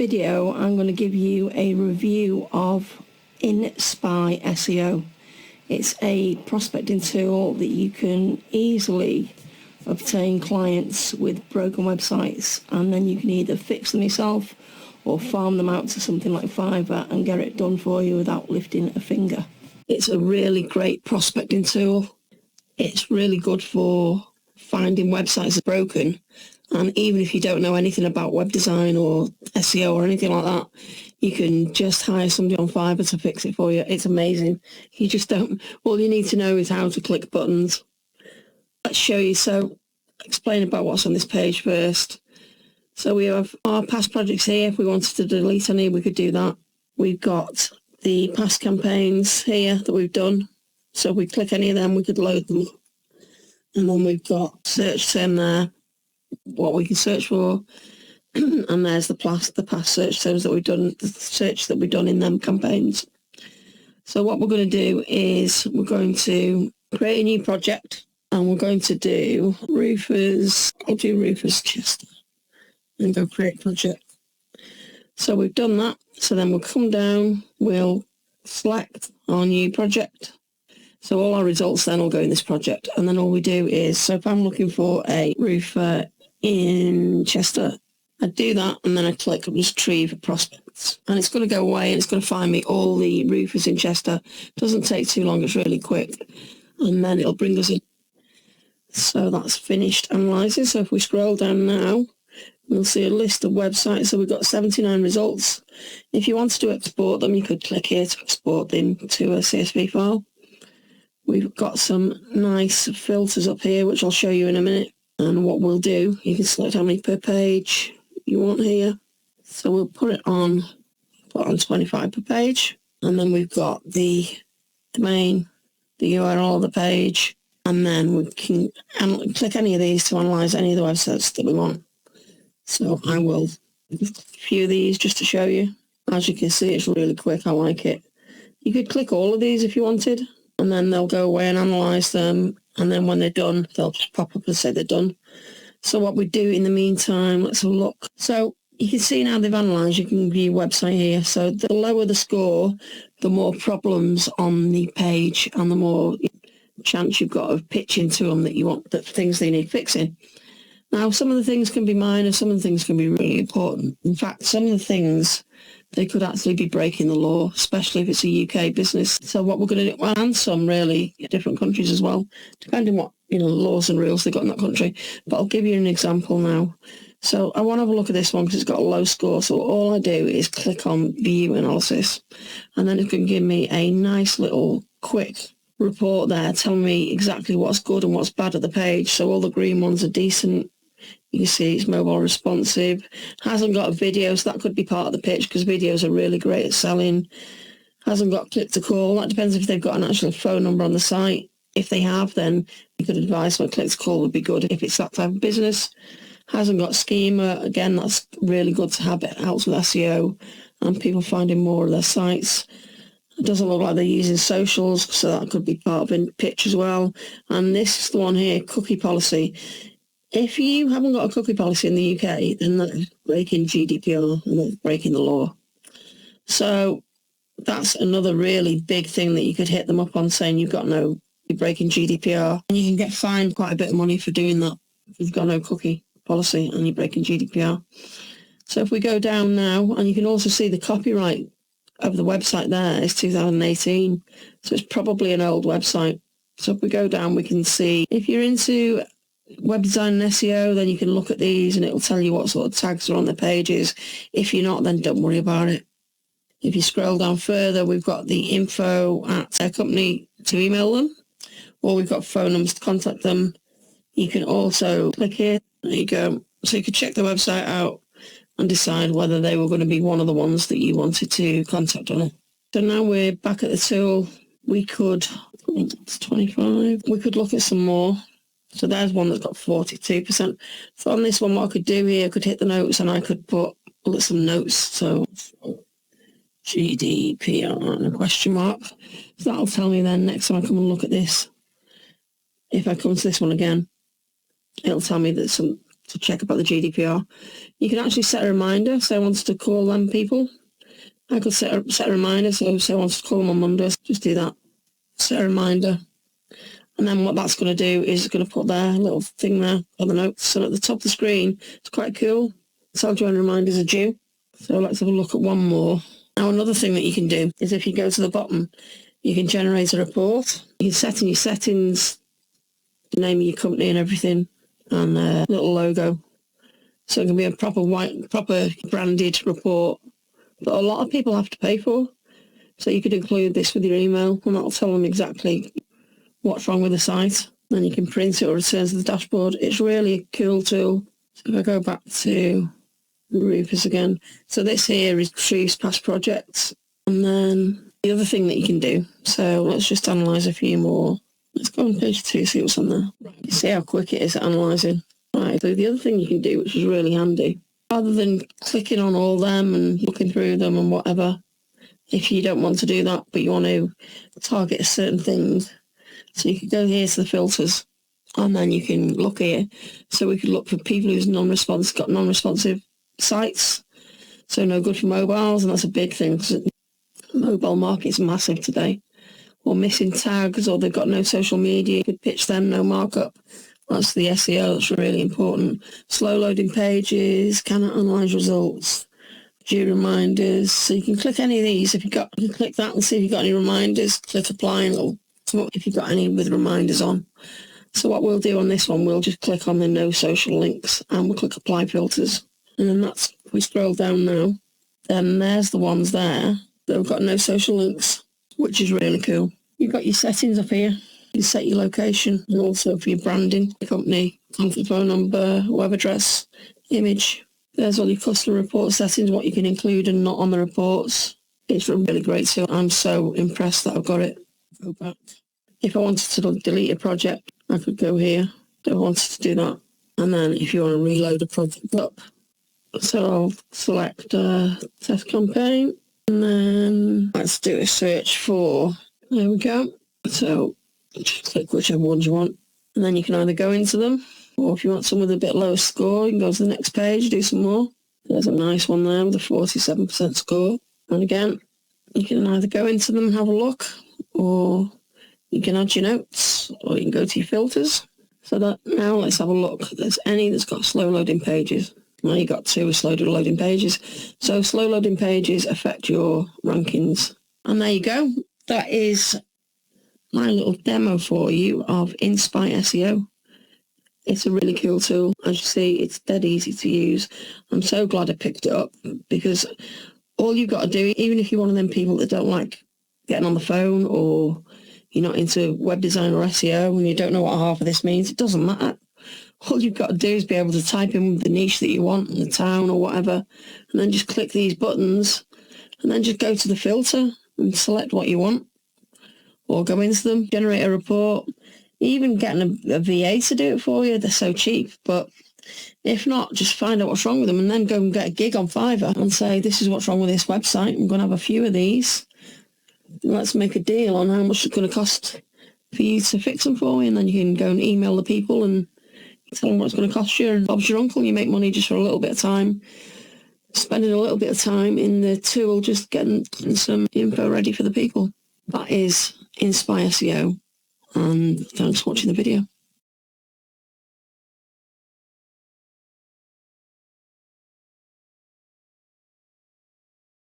video, I'm going to give you a review of InSPY SEO. It's a prospecting tool that you can easily obtain clients with broken websites, and then you can either fix them yourself or farm them out to something like Fiverr and get it done for you without lifting a finger. It's a really great prospecting tool. It's really good for finding websites that are broken, and even if you don't know anything about web design or SEO or anything like that, you can just hire somebody on Fiverr to fix it for you. It's amazing. You just don't, all you need to know is how to click buttons. Let's show you. So explain about what's on this page first. So we have our past projects here. If we wanted to delete any, we could do that. We've got the past campaigns here that we've done. So if we click any of them, we could load them. And then we've got search term there, what we can search for. And there's the past search terms that we've done, the search that we've done in them campaigns. So what we're going to do is we're going to create a new project, and we're going to do roofers. I'll do roofers Chester and go create project. So we've done that. So then we'll come down, we'll select our new project. So all our results then will go in this project. And then all we do is, so if I'm looking for a roofer in Chester, I do that, and then I click retrieve prospects. And it's going to go away, and it's going to find me all the roofers in Chester. It doesn't take too long, it's really quick. And then it'll bring us in. So that's finished analysing. So if we scroll down now, we'll see a list of websites. So we've got 79 results. If you wanted to export them, you could click here to export them to a CSV file. We've got some nice filters up here, which I'll show you in a minute. And what we'll do, you can select how many per page you want here. So we'll put on 25 per page. And then we've got the domain, the URL of the page. And then we can click any of these to analyse any of the websites that we want. So I will click a few of these just to show you. As you can see, it's really quick. I like it. You could click all of these if you wanted, and then they'll go away and analyse them. And then when they're done, they'll just pop up and say they're done. So what we do in the meantime, let's have a look. So you can see now they've analysed. You can view website here. So the lower the score, the more problems on the page and the more chance you've got of pitching to them that you want, that things they need fixing. Now, some of the things can be minor, some of the things can be really important. In fact, some of the things, they could actually be breaking the law, especially if it's a UK business. So what we're going to do, well, and some really different countries as well, depending what, laws and rules they've got in that country. But I'll give you an example now. So I want to have a look at this one because it's got a low score. So all I do is click on View Analysis, and then it can give me a nice little quick report there telling me exactly what's good and what's bad at the page. So all the green ones are decent. You can see it's mobile responsive, hasn't got a video, so that could be part of the pitch because videos are really great at selling. Hasn't got click to call. That depends if they've got an actual phone number on the site. If they have, then you could advise what click to call would be good if it's that type of business. Hasn't got schema. Again, that's really good to have. It helps with SEO and people finding more of their sites. It doesn't look like they're using socials, so that could be part of a pitch as well. And this is the one here, cookie policy. If you haven't got a cookie policy in the UK, then that's breaking GDPR and that's breaking the law. So that's another really big thing that you could hit them up on, saying you're breaking GDPR. And you can get fined quite a bit of money for doing that if you've got no cookie policy and you're breaking GDPR. So if we go down now, and you can also see the copyright of the website there is 2018. So it's probably an old website. So if we go down, we can see if you're into web design and SEO, then you can look at these and it'll tell you what sort of tags are on the pages. If you're not, then don't worry about it. If you scroll down further, we've got the info at their company to email them, or we've got phone numbers to contact them. You can also click here. There you go. So you could check the website out and decide whether they were going to be one of the ones that you wanted to contact on it. So now we're back at the tool. We could, it's 25. We could look at some more. So there's one that's got 42%. So on this one, what I could do here, I could hit the notes and I could put some notes. So GDPR and a question mark. So that'll tell me then next time I come and look at this. If I come to this one again, it'll tell me that to check about the GDPR. You can actually set a reminder. So I wanted to call them people. I could set a reminder. So say I wanted to call them on Monday. Just do that. Set a reminder. And then what that's going to do is it's going to put their little thing there on the notes. And at the top of the screen, it's quite cool. It tells you when reminders are due. So let's have a look at one more. Now, another thing that you can do is if you go to the bottom, you can generate a report. You can set in your settings, the name of your company and everything, and a little logo. So it can be a proper branded report that a lot of people have to pay for. So you could include this with your email, and that'll tell them exactly what's wrong with the site. Then you can print it or return to the dashboard. It's really a cool tool. So if I go back to Rufus again. So this here is retrieves past projects. And then the other thing that you can do, so let's just analyse a few more. Let's go on page 2, see what's on there. You see how quick it is at analysing. Right, so the other thing you can do, which is really handy, rather than clicking on all them and looking through them and whatever, if you don't want to do that, but you want to target a certain thing, so you can go here to the filters, and then you can look here. So we could look for people who's got non-responsive sites, so no good for mobiles, and that's a big thing because the mobile market's massive today. Or missing tags, or they've got no social media, you could pitch them, no markup. That's the SEO, that's really important. Slow loading pages, cannot analyse results, due reminders. So you can click any of these. You can click that and see if you've got any reminders, click apply, and it'll come up if you've got any with reminders on. So what we'll do on this one, we'll just click on the no social links and we'll click apply filters. And then if we scroll down now, then there's the ones there that have got no social links, which is really cool. You've got your settings up here. You set your location and also for your branding, your company, contact phone number, web address, image. There's all your customer report settings, what you can include and not on the reports. It's really great too. I'm so impressed that I've got it. Go back. If I wanted to delete a project, I could go here. I wanted to do that. And then if you want to reload a project up, so I'll select test campaign. And then let's do a search for, there we go. So just click whichever ones you want. And then you can either go into them, or if you want some with a bit lower score, you can go to the next page, do some more. There's a nice one there with a 47% score. And again, you can either go into them and have a look, or you can add your notes, or you can go to your filters. So that now let's have a look. There's any that's got slow loading pages. Now you got 2 with slow loading pages. So slow loading pages affect your rankings. And there you go. That is my little demo for you of InSPY SEO. It's a really cool tool. As you see, it's dead easy to use. I'm so glad I picked it up, because all you've got to do, even if you're one of them people that don't like getting on the phone, or you're not into web design or SEO and you don't know what half of this means, it doesn't matter. All you've got to do is be able to type in the niche that you want, in the town or whatever, and then just click these buttons, and then just go to the filter and select what you want, or go into them, generate a report. Even getting a VA to do it for you, they're so cheap. But if not, just find out what's wrong with them and then go and get a gig on Fiverr and say, this is what's wrong with this website. I'm going to have a few of these. Let's make a deal on how much it's going to cost for you to fix them for me. And then you can go and email the people and tell them what it's going to cost you. And Bob's your uncle. You make money just for a little bit of time, spending a little bit of time in the tool, just getting some info ready for the people. That is InSPY SEO. And thanks for watching the video.